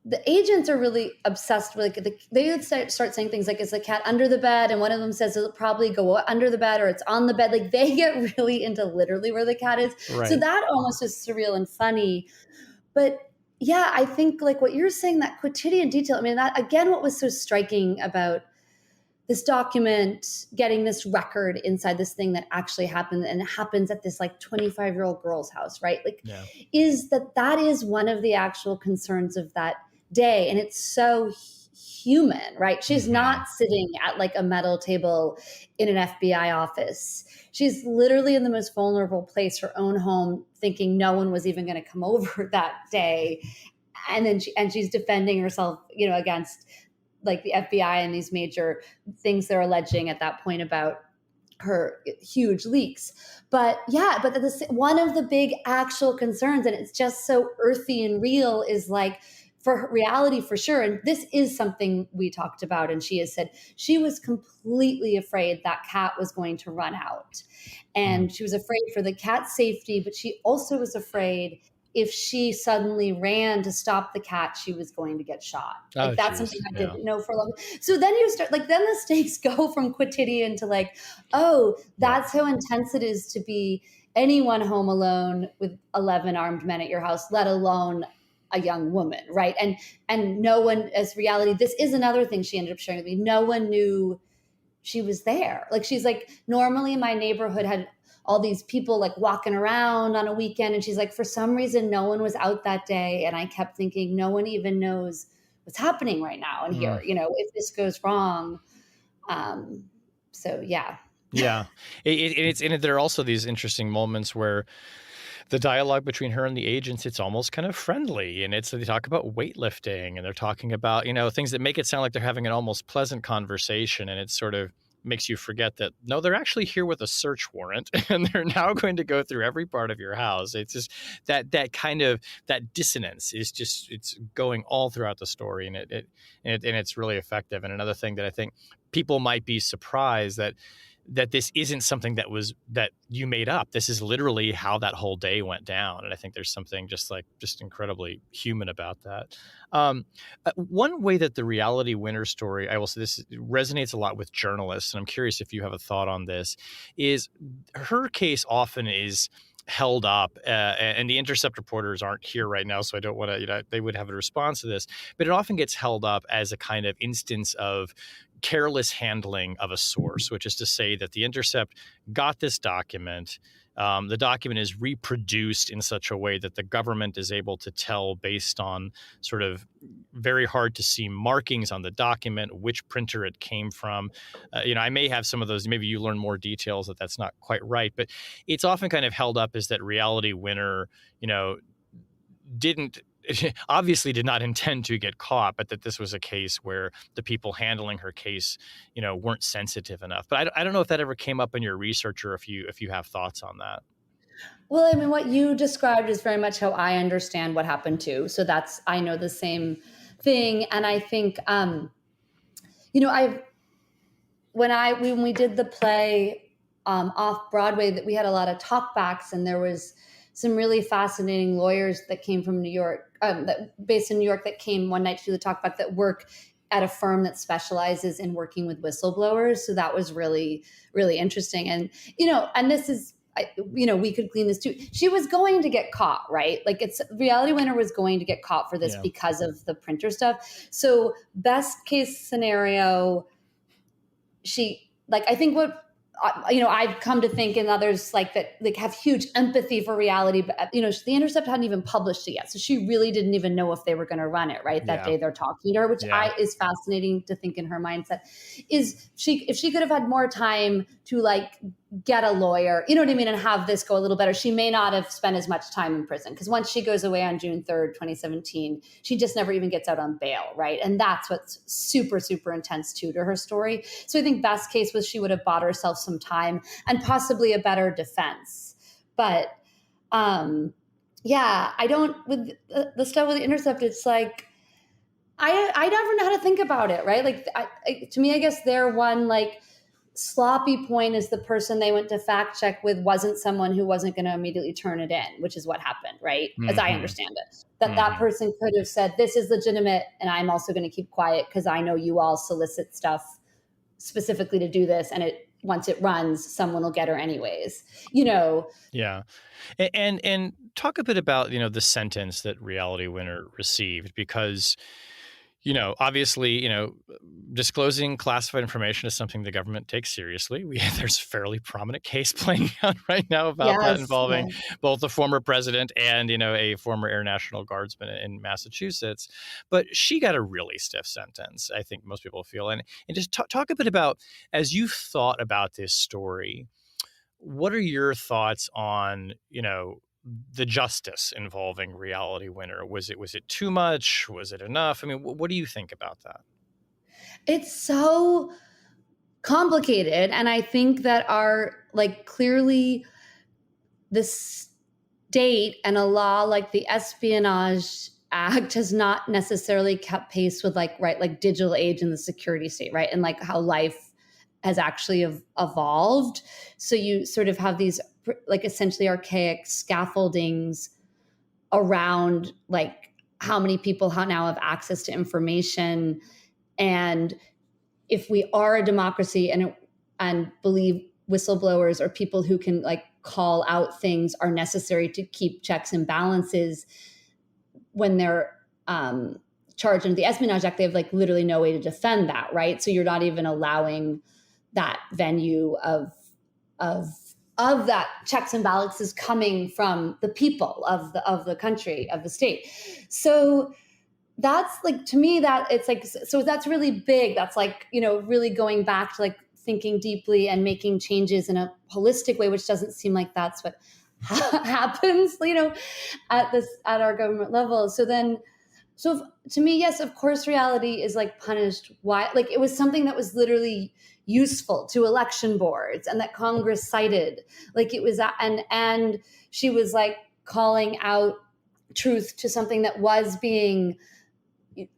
the agents are really obsessed with they would start saying things like, is the cat under the bed? And one of them says it'll probably go under the bed or it's on the bed. Like they get really into literally where the cat is. Right. So that almost is surreal and funny. But yeah, I think like what you're saying, that quotidian detail, I mean, that again, what was so striking about this document, getting this record inside this thing that actually happened, and it happens at this like 25-year-old girl's house, right? Like, is that is one of the actual concerns of that day. And it's so human, right? She's not sitting at like a metal table in an FBI office. She's literally in the most vulnerable place, her own home, thinking no one was even going to come over that day. And then she's defending herself, against like the FBI and these major things they're alleging at that point about her huge leaks. But one of the big actual concerns, and it's just so earthy and real, is like, for reality, for sure. And this is something we talked about. And she has said she was completely afraid that cat was going to run out. And she was afraid for the cat's safety, but she also was afraid if she suddenly ran to stop the cat, she was going to get shot. Oh, Like that's something geez. I Yeah. didn't know for a long time. So then you start like, then the stakes go from quotidian to like, oh, Yeah. that's how intense it is to be anyone home alone with 11 armed men at your house, let alone a young woman, right? And no one, as reality, this is another thing she ended up sharing with me. No one knew she was there. Like she's like, normally my neighborhood had all these people like walking around on a weekend, and she's like, for some reason no one was out that day, and I kept thinking no one even knows what's happening right now in here, you know, if this goes wrong. So yeah. Yeah. There are also these interesting moments where the dialogue between her and the agents, it's almost kind of friendly. And they talk about weightlifting, and they're talking about, things that make it sound like they're having an almost pleasant conversation. And it sort of makes you forget that, no, they're actually here with a search warrant and they're now going to go through every part of your house. It's just that kind of, that dissonance is just, it's going all throughout the story, and it's really effective. And another thing that I think people might be surprised that this isn't something that you made up. This is literally how that whole day went down. And I think there's something just incredibly human about that. One way that the reality winner story, I will say this resonates a lot with journalists, and I'm curious if you have a thought on this, is her case often is held up, and the Intercept reporters aren't here right now, so I don't want to, they would have a response to this, but it often gets held up as a kind of instance of careless handling of a source, which is to say that the Intercept got this document. The document is reproduced in such a way that the government is able to tell, based on sort of very hard to see markings on the document, which printer it came from. I may have some of those. Maybe you learn more details that's not quite right, but it's often kind of held up as that reality winner, didn't obviously did not intend to get caught, but that this was a case where the people handling her case, weren't sensitive enough. But I don't know if that ever came up in your research, or if you have thoughts on that. Well, I mean, what you described is very much how I understand what happened too. So I know the same thing. And I think, when we did the play off Broadway, that we had a lot of talkbacks, and there was some really fascinating lawyers that came from New York, based in New York, that came one night to do the talkback, that work at a firm that specializes in working with whistleblowers. So that was really, really interesting. And, and this is, we could clean this too. She was going to get caught, right? Like reality winner was going to get caught for this because of the printer stuff. So best case scenario, I think what, I've come to think, and others like that, like have huge empathy for reality, but the Intercept hadn't even published it yet. So she really didn't even know if they were going to run it, right? That day they're talking to her, which is fascinating to think in her mindset. If she could have had more time to like get a lawyer, you know what I mean, and have this go a little better, she may not have spent as much time in prison, because once she goes away on June 3rd, 2017, she just never even gets out on bail, right? And that's what's super, super intense too to her story. So I think best case was she would have bought herself some time and possibly a better defense. But I don't, with the stuff with the Intercept, it's like, I never know how to think about it, right? Like to me, I guess their one like sloppy point is the person they went to fact check with wasn't someone who wasn't going to immediately turn it in, which is what happened, right? As I understand it, that person could have said, this is legitimate, and I'm also going to keep quiet because I know you all solicit stuff specifically to do this, and once it runs, someone will get her anyways, Yeah. And talk a bit about, the sentence that Reality Winner received, because obviously, disclosing classified information is something the government takes seriously. There's a fairly prominent case playing out right now about that, involving both the former president and, a former Air National Guardsman in Massachusetts. But she got a really stiff sentence, I think most people feel. And just talk a bit about, as you've thought about this story, what are your thoughts on, the justice involving Reality Winner? Was it too much? Was it enough? I mean, what do you think about that? It's so complicated. And I think that clearly the state and a law like the Espionage Act has not necessarily kept pace with digital age and the security state, right? And like how life has actually evolved. So you sort of have these like essentially archaic scaffoldings around like how many people now have access to information. And if we are a democracy and believe whistleblowers or people who can like call out things are necessary to keep checks and balances when they're charged under the Espionage Act, they have like literally no way to defend that, right? So you're not even allowing that venue of that checks and balances coming from the people of the country, of the state. So that's like, to me, that it's like, so that's really big. That's like, you know, really going back to like thinking deeply and making changes in a holistic way, which doesn't seem like that's what happens, you know, at our government level. So to me, yes, of course, reality is like punished. Why? Like it was something that was literally useful to election boards and that Congress cited. Like it was, and she was like calling out truth to something that was being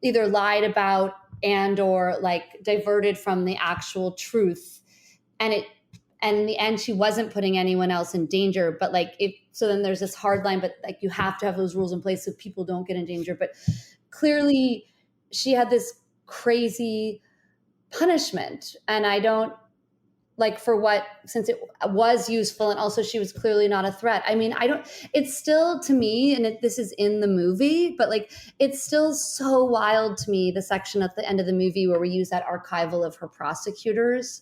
either lied about and or like diverted from the actual truth. And in the end, she wasn't putting anyone else in danger. But like, so then there's this hard line, but like you have to have those rules in place so people don't get in danger. But clearly she had this crazy punishment. And I don't like for what, since it was useful and also she was clearly not a threat. I mean, it's still to me, and this is in the movie, but like, it's still so wild to me, the section at the end of the movie where we use that archival of her prosecutors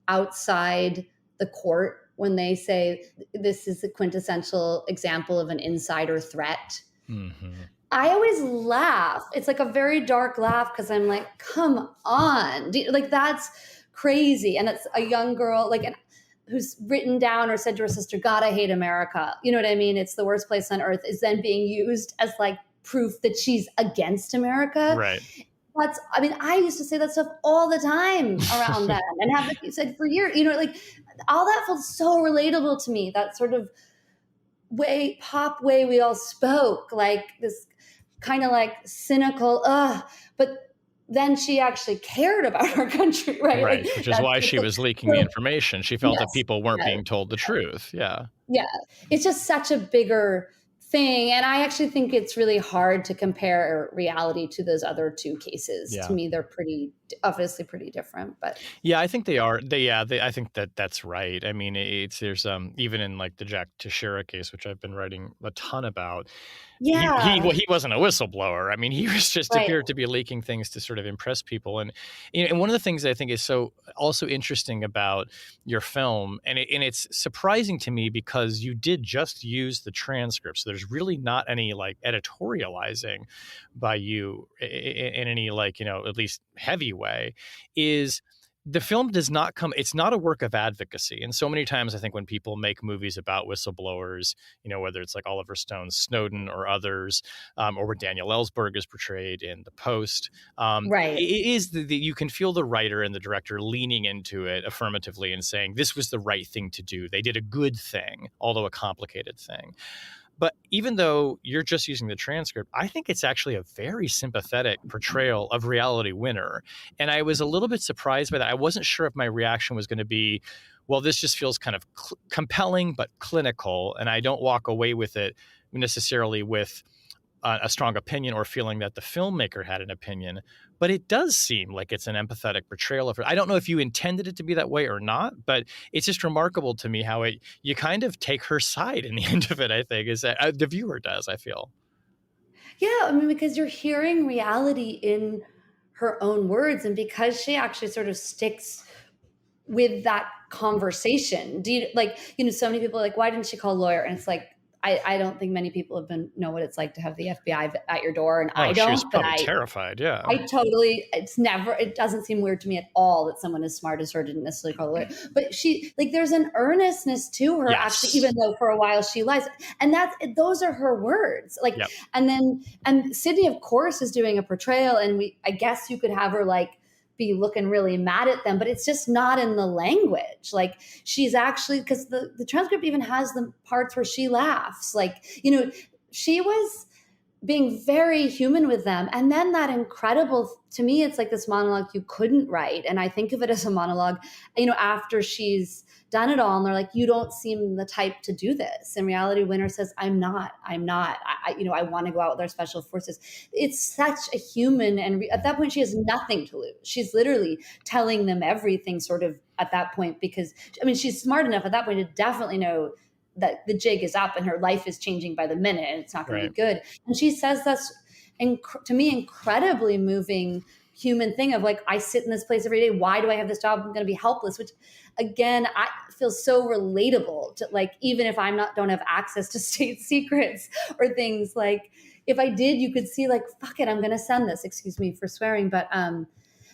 outside the court when they say this is the quintessential example of an insider threat. Mm-hmm. I always laugh. It's like a very dark laugh because I'm like, come on. Like that's crazy. And it's a young girl like who's written down or said to her sister, God, I hate America. You know what I mean? It's the worst place on earth, is then being used as like proof that she's against America. Right. I mean, I used to say that stuff all the time around that and have like you said for years, you know, like all that felt so relatable to me. That sort of pop way we all spoke, like this kind of like cynical, but then she actually cared about her country, right? Right, like, which is why she was leaking the information. She felt that people weren't being told the truth. Yeah. Yeah. It's just such a bigger thing. And I actually think it's really hard to compare reality to those other two cases. Yeah. To me, they're obviously pretty different, but yeah, I think they are. I think that's right. I mean, there's even in like the Jack Teixeira case, which I've been writing a ton about. Yeah. He wasn't a whistleblower. I mean, he was just appeared to be leaking things to sort of impress people. And and one of the things I think is so also interesting about your film, and it's surprising to me because you did just use the transcript. So there's really not any like editorializing by you in any like, at least heavy way, is the film does not come, it's not a work of advocacy. And so many times I think when people make movies about whistleblowers, whether it's like Oliver Stone's Snowden or others, or where Daniel Ellsberg is portrayed in The Post, right. It is you can feel the writer and the director leaning into it affirmatively and saying, this was the right thing to do. They did a good thing, although a complicated thing. But even though you're just using the transcript, I think it's actually a very sympathetic portrayal of Reality Winner. And I was a little bit surprised by that. I wasn't sure if my reaction was going to be, well, this just feels kind of compelling, but clinical. And I don't walk away with it necessarily with a strong opinion or feeling that the filmmaker had an opinion. But it does seem like it's an empathetic portrayal of her. I don't know if you intended it to be that way or not, but it's just remarkable to me how you kind of take her side in the end of it, I think, is that the viewer does, I feel. Yeah, I mean, because you're hearing reality in her own words, and because she actually sort of sticks with that conversation. Do you so many people are like, why didn't she call a lawyer? And it's like, I don't think many people know what it's like to have the FBI at your door, and I don't. She was probably terrified. Yeah, it doesn't seem weird to me at all that someone as smart as her didn't necessarily call a lawyer. But she, there's an earnestness to her, actually, even though for a while she lies, and those are her words. Yep. And Sydney, of course, is doing a portrayal, and I guess you could have her be looking really mad at them, but it's just not in the language. She's actually, because the transcript even has the parts where she laughs. She was being very human with them. And then that incredible, to me, it's like this monologue you couldn't write. And I think of it as a monologue, after she's done it all and they're like, you don't seem the type to do this. In reality, Winter says, I'm not, I want to go out with our special forces. It's such a human. And at that point, she has nothing to lose. She's literally telling them everything sort of at that point, because she's smart enough at that point to definitely know that the jig is up and her life is changing by the minute and it's not going to be good. And she says that's, to me, incredibly moving human thing of like, I sit in this place every day. Why do I have this job? I'm going to be helpless, which again, I feel so relatable to, like, even if don't have access to state secrets or things, like if I did, you could see like, fuck it, I'm going to send this, excuse me for swearing. But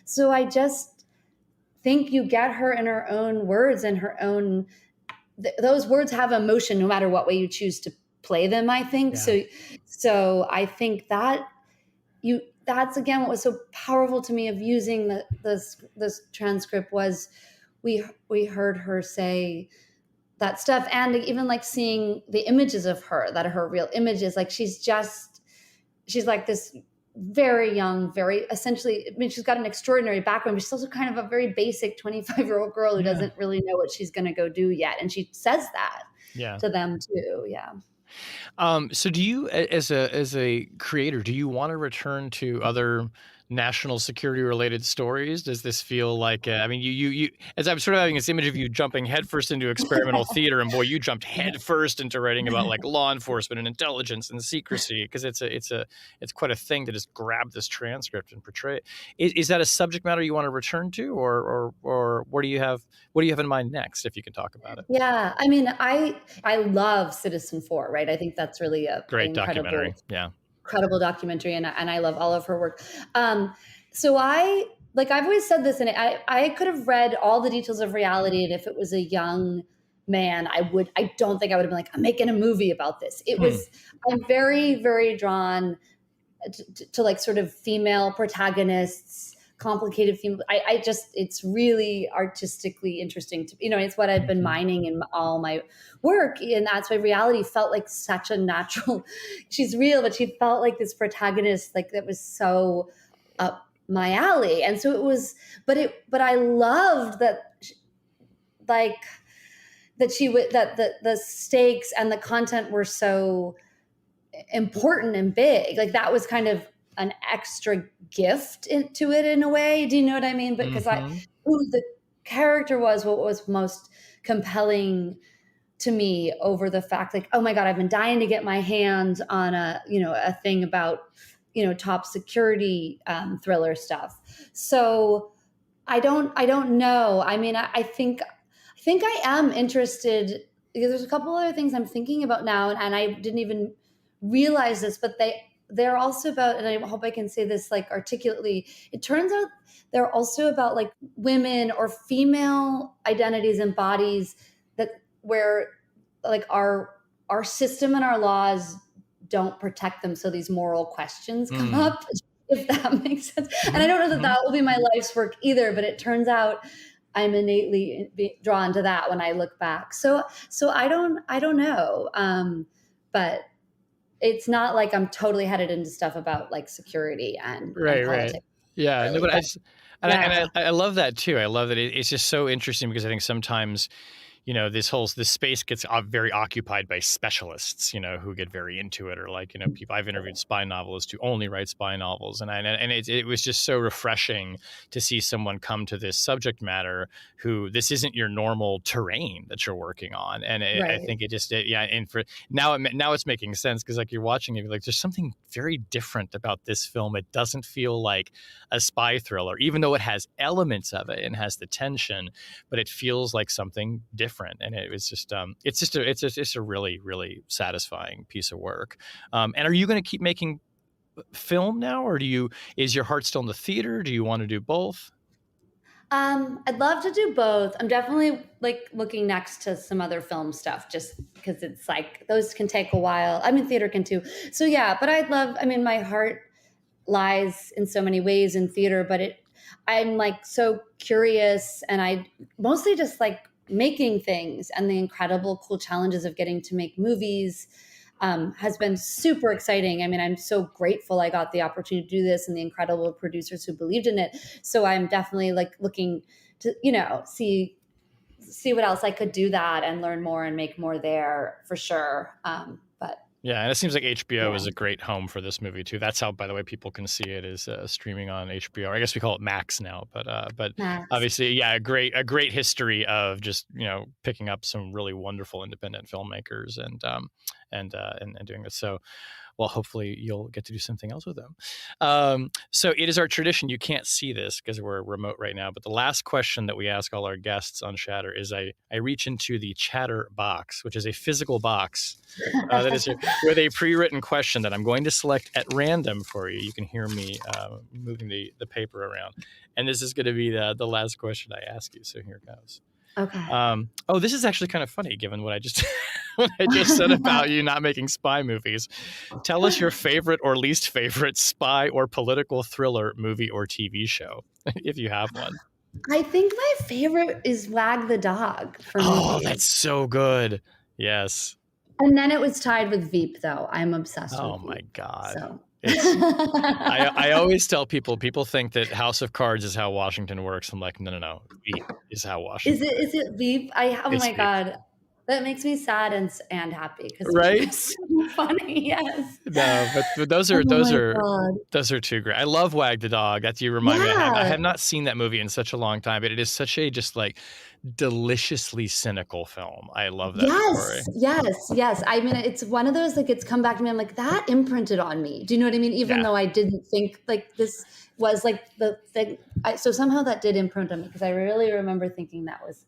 so I just think you get her in her own words and her own, those words have emotion no matter what way you choose to play them, I think. Yeah. So I think that that's again what was so powerful to me of using this transcript was we heard her say that stuff, and even like seeing the images of her that are her real images. Like she's like this very young, very essentially, she's got an extraordinary background, but she's also kind of a very basic 25-year-old girl who doesn't really know what she's going to go do yet. And she says that to them too. Yeah. So do you, as a creator, do you want to return to other national security related stories? Does this feel like, you as I'm sort of having this image of you jumping headfirst into experimental theater, and boy, you jumped headfirst into writing about like law enforcement and intelligence and secrecy, because it's quite a thing to just grab this transcript and portray it. Is that a subject matter you want to return to, or what do you have in mind next, if you can talk about it? Yeah. I love Citizen 4, right? I think that's really a great documentary. Yeah. Incredible documentary, and I love all of her work. So I've always said this, and I could have read all the details of reality, and if it was a young man, I don't think I would have been like, I'm making a movie about this. I'm very, very drawn to like sort of female protagonists, complicated female. It's really artistically interesting to, it's what I've been mining in all my work. And that's why reality felt like such a natural, she's real, but she felt like this protagonist, like that was so up my alley. And so it was, but I loved that, like that the stakes and the content were so important and big. Like that was kind of an extra gift to it in a way. Do you know what I mean? Because who the character was, what was most compelling to me over the fact, like, oh my God, I've been dying to get my hands on a thing about, top security thriller stuff. So I don't know. I think I am interested, because there's a couple other things I'm thinking about now, and I didn't even realize this, but they're also about, and I hope I can say this like articulately, it turns out they're also about like women or female identities and bodies that where like our system and our laws don't protect them. So these moral questions come up, if that makes sense. And I don't know that will be my life's work either, but it turns out I'm innately drawn to that when I look back. So I don't know. But it's not like I'm totally headed into stuff about like security and politics. Right. Yeah. Really. No, but I love that too. I love that it's just so interesting, because I think sometimes, this space gets very occupied by specialists, who get very into it, or like, people. I've interviewed spy novelists who only write spy novels, and it was just so refreshing to see someone come to this subject matter who this isn't your normal terrain that you're working on, and I think it just and for now it's making sense, because like you're watching it, like there's something very different about this film. It doesn't feel like a spy thriller, even though it has elements of it and has the tension, but it feels like something different. And it was just it's a really, really satisfying piece of work. And are you going to keep making film now, or is your heart still in the theater? Do you want to do both? I'd love to do both. I'm definitely like looking next to some other film stuff, just because it's like those can take a while. Theater can too. So yeah, but my heart lies in so many ways in theater, but I'm like so curious, and I mostly just like making things and the incredible cool challenges of getting to make movies. has been super exciting. I mean, I'm so grateful I got the opportunity to do this and the incredible producers who believed in it. So I'm definitely like looking to, see what else I could do that and learn more and make more there for sure. But yeah, and it seems like HBO is a great home for this movie too. That's how, by the way, people can see it is streaming on HBO. I guess we call it Max now, but Max. obviously, yeah, a great history of just picking up some really wonderful independent filmmakers and doing this. So, well, hopefully you'll get to do something else with them. So it is our tradition. You can't see this because we're remote right now, but the last question that we ask all our guests on Chatter is I reach into the Chatter box, which is a physical box that is with a pre-written question that I'm going to select at random for you. You can hear me moving the paper around. And this is going to be the last question I ask you. So here it goes. Okay. This is actually kind of funny given what I just said about you not making spy movies. Tell us your favorite or least favorite spy or political thriller movie or TV show, if you have one. I think my favorite is Wag the Dog for me. Oh, that's so good. Yes. And then it was tied with Veep, though. I'm obsessed with Veep. Oh, my God. So. I always tell people think that House of Cards is how Washington works. I'm like, no. Veep is how Washington works. Is it Veep? My God. That makes me sad and happy because right? It's so funny. Yes. No, but those are too great. I love Wag the Dog. That's you remind me. I have not seen that movie in such a long time, but it is such a just like deliciously cynical film. I love that story. Yes. I mean, it's one of those like it's come back to me. I'm like that imprinted on me. Do you know what I mean? Even though I didn't think like this was like the thing. So somehow that did imprint on me because I really remember thinking that was.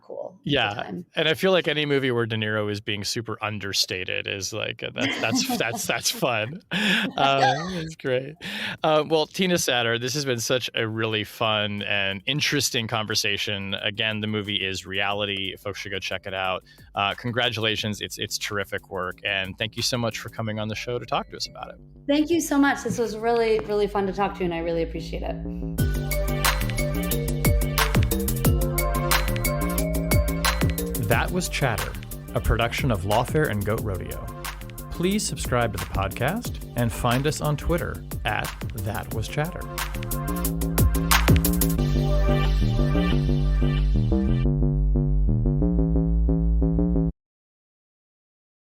Cool. Yeah, and I feel like any movie where De Niro is being super understated is like that's fun. It's great. Well, Tina Satter, this has been such a really fun and interesting conversation. Again, the movie is Reality. Folks should go check it out. Congratulations, it's terrific work, and thank you so much for coming on the show to talk to us about it. Thank you so much. This was really, really fun to talk to you, and I really appreciate it. That was Chatter, a production of Lawfare and Goat Rodeo. Please subscribe to the podcast and find us on Twitter @ThatWasChatter.